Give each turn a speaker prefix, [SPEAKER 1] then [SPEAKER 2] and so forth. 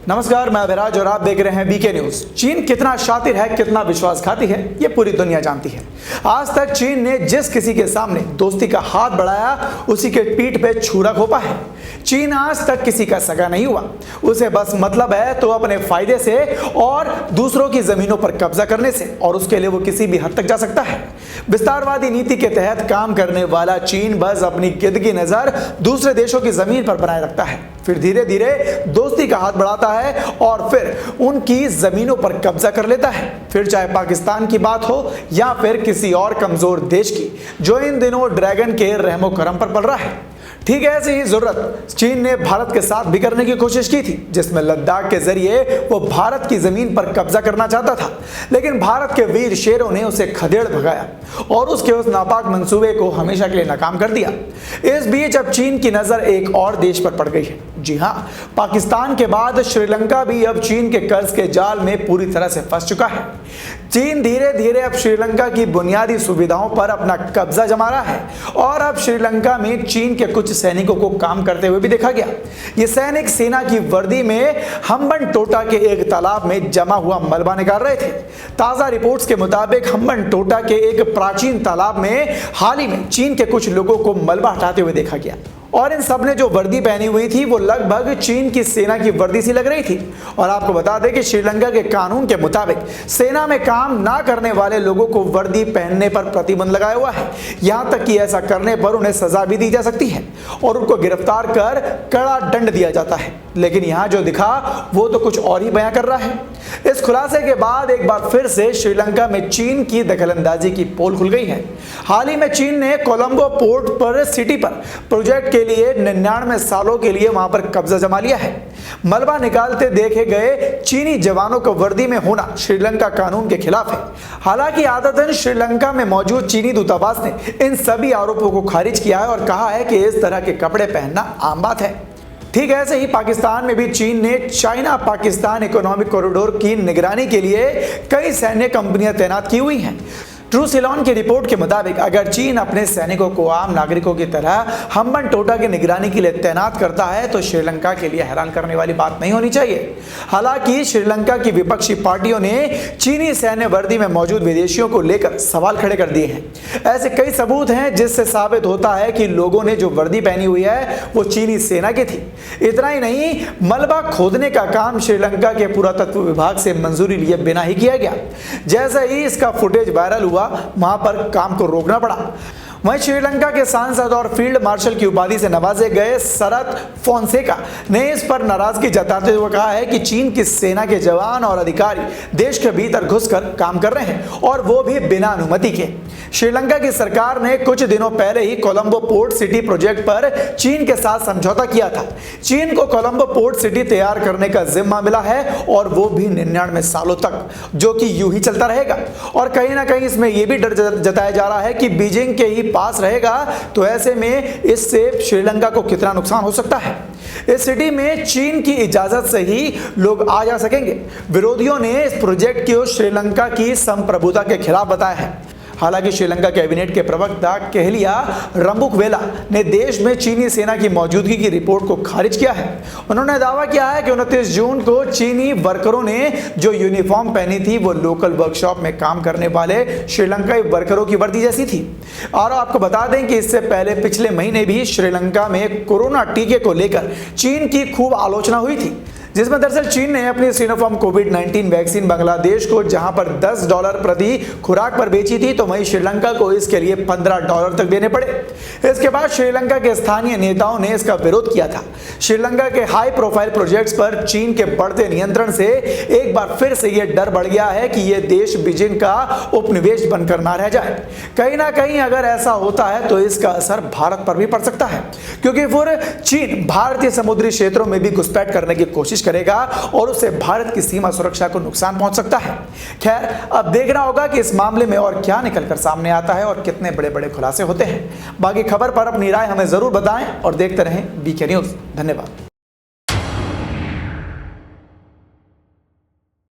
[SPEAKER 1] नमस्कार, मैं अभिराज और आप देख रहे हैं बीके न्यूज। चीन कितना शातिर है, कितना विश्वासघाती है, ये पूरी दुनिया जानती है। आज तक चीन ने जिस किसी के सामने दोस्ती का हाथ बढ़ाया, उसी के पीठ पे छुरा घोंपा है। चीन आज तक किसी का सगा नहीं हुआ। उसे बस मतलब है तो अपने फायदे से और दूसरों की जमीनों पर कब्जा करने से, और उसके लिए वो किसी भी हद तक जा सकता है। विस्तारवादी नीति के तहत काम करने वाला चीन बस अपनी गिद्ध की नजर दूसरे देशों की जमीन पर बनाए रखता है, फिर धीरे धीरे दोस्ती का हाथ बढ़ाता है और फिर उनकी जमीनों पर कब्जा कर लेता है। फिर चाहे पाकिस्तान की बात हो या फिर किसी और कमजोर देश की, जो इन दिनों ड्रैगन के रहमो करम पर पड़ रहा है। ठीक है, ऐसी ही जरूरत चीन ने भारत के साथ भी करने की कोशिश की थी, जिसमें लद्दाख के जरिए वो भारत की जमीन पर कब्जा करना चाहता था। लेकिन भारत के वीर शेरों ने उसे खदेड़ भगाया और उसके उस नापाक मंसूबे को हमेशा के लिए नाकाम कर दिया। इस बीच अब चीन की नजर एक और देश पर पड़ गई है। जी हां, पाकिस्तान के बाद श्रीलंका भी अब चीन के कर्ज के जाल में पूरी तरह से फंस चुका है। चीन धीरे धीरे अब श्रीलंका की बुनियादी सुविधाओं पर अपना कब्जा जमा रहा है और अब श्रीलंका में चीन के कुछ सैनिकों को काम करते हुए भी देखा गया। ये सैनिक सेना की वर्दी में हम्बनटोटा के एक तालाब में जमा हुआ मलबा निकाल रहे थे। ताजा रिपोर्ट्स के मुताबिक हम्बनटोटा के एक प्राचीन तालाब में हाल ही में चीन के कुछ लोगों को मलबा हटाते हुए देखा गया, और इन सब ने जो वर्दी पहनी हुई थी वो लगभग चीन की सेना की वर्दी सी लग रही थी। और आपको बता दें कि श्रीलंका के कानून के मुताबिक सेना में काम ना करने वाले लोगों को वर्दी पहनने पर प्रतिबंध लगाया हुआ है। यहां तक कि ऐसा करने पर उन्हें सजा भी दी जा सकती है और उनको गिरफ्तार कर कड़ा दंड दिया जाता है। लेकिन यहां जो दिखा वो तो कुछ और ही बयां कर रहा है। इस खुलासे के बाद एक बार फिर से श्रीलंका में चीन की दखलंदाजी की पोल खुल गई है। हाल ही में चीन ने कोलंबो पोर्ट पर सिटी पर प्रोजेक्ट के लिए 99 सालों के लिए वहां पर कब्जा जमा लिया है। मलबा निकालते देखे गए चीनी जवानों को वर्दी में होना श्रीलंका कानून के खिलाफ है। हालांकि आदतन श्रीलंका में मौजूद चीनी दूतावास ने इन सभी आरोपों को खारिज किया है और कहा है कि इस तरह के कपड़े पहनना आम बात है। ठीक ऐसे ही पाकिस्तान में भी चीन ने चाइना पाकिस्तान इकोनॉमिक कॉरिडोर की निगरानी के लिए कई सैन्य कंपनियां तैनात की हुई हैं। ट्रू सिलोन की रिपोर्ट के मुताबिक अगर चीन अपने सैनिकों को आम नागरिकों की तरह हम्बनटोटा की निगरानी के लिए तैनात करता है तो श्रीलंका के लिए हैरान करने वाली बात नहीं होनी चाहिए। हालांकि श्रीलंका की विपक्षी पार्टियों ने चीनी सैन्य वर्दी में मौजूद विदेशियों को लेकर सवाल खड़े कर दिए हैं। ऐसे कई सबूत हैं जिससे साबित होता है कि लोगों ने जो वर्दी पहनी हुई है वो चीनी सेना की थी। इतना ही नहीं, मलबा खोदने का काम श्रीलंका के पुरातत्व विभाग से मंजूरी लिए बिना ही किया गया। जैसे ही इसका फुटेज वायरल हुआ, वहां पर काम को रोकना पड़ा। वहीं श्रीलंका के सांसद और फील्ड मार्शल की उपाधि से नवाजे गए शरद फोंसेका ने इस पर नाराजगी जताते हुए कहा है कि चीन की सेना के जवान और अधिकारी देश के भीतर घुसकर काम कर रहे हैं और वो भी बिना अनुमति के। श्रीलंका की सरकार ने कुछ दिनों पहले ही कोलंबो पोर्ट सिटी प्रोजेक्ट पर चीन के साथ समझौता किया था। चीन को कोलंबो पोर्ट सिटी तैयार करने का जिम्मा मिला है और वो भी 99 सालों तक, जो कि यूं ही चलता रहेगा। और कहीं ना कहीं इसमें यह भी डर जताया जा रहा है कि बीजिंग के ही पास रहेगा, तो ऐसे में इससे श्रीलंका को कितना नुकसान हो सकता है। इस सिटी में चीन की इजाजत से ही लोग आ जा सकेंगे। विरोधियों ने इस प्रोजेक्ट को श्रीलंका की संप्रभुता के खिलाफ बताया है। हालांकि श्रीलंका कैबिनेट के प्रवक्ता केहलिया रंबुकवेला ने देश में चीनी सेना की मौजूदगी की रिपोर्ट को खारिज किया है। उन्होंने दावा किया है कि 29 जून को चीनी वर्करों ने जो यूनिफॉर्म पहनी थी वो लोकल वर्कशॉप में काम करने वाले श्रीलंकाई वर्करों की वर्दी जैसी थी। और आपको बता दें कि इससे पहले पिछले महीने भी श्रीलंका में कोरोना टीके को लेकर चीन की खूब आलोचना हुई थी, जिसमें दरअसल चीन ने अपनी सिनोफार्म कोविड-19 वैक्सीन बांग्लादेश को जहां पर $10 प्रति खुराक पर बेची थी, तो वहीं श्रीलंका को इसके लिए $15 तक देने पड़े। इसके बाद श्रीलंका के स्थानीय नेताओं ने इसका विरोध किया था। श्रीलंका के हाई प्रोफाइल प्रोजेक्ट्स पर चीन के बढ़ते नियंत्रण से एक बार फिर से यह डर बढ़ गया है कि यह देश बीजिंग का उपनिवेश बनकर ना रह जाए। कहीं ना कहीं अगर ऐसा होता है तो इसका असर भारत पर भी पड़ सकता है, क्योंकि फिर चीन भारतीय समुद्री क्षेत्रों में भी घुसपैठ करने की कोशिश करेगा और उससे भारत की सीमा सुरक्षा को नुकसान पहुंच सकता है। खैर, अब देखना होगा कि इस मामले में और क्या निकलकर सामने आता है और कितने बड़े बड़े खुलासे होते हैं। बाकी खबर पर अपनी राय हमें जरूर बताएं और देखते रहें बीके न्यूज। धन्यवाद।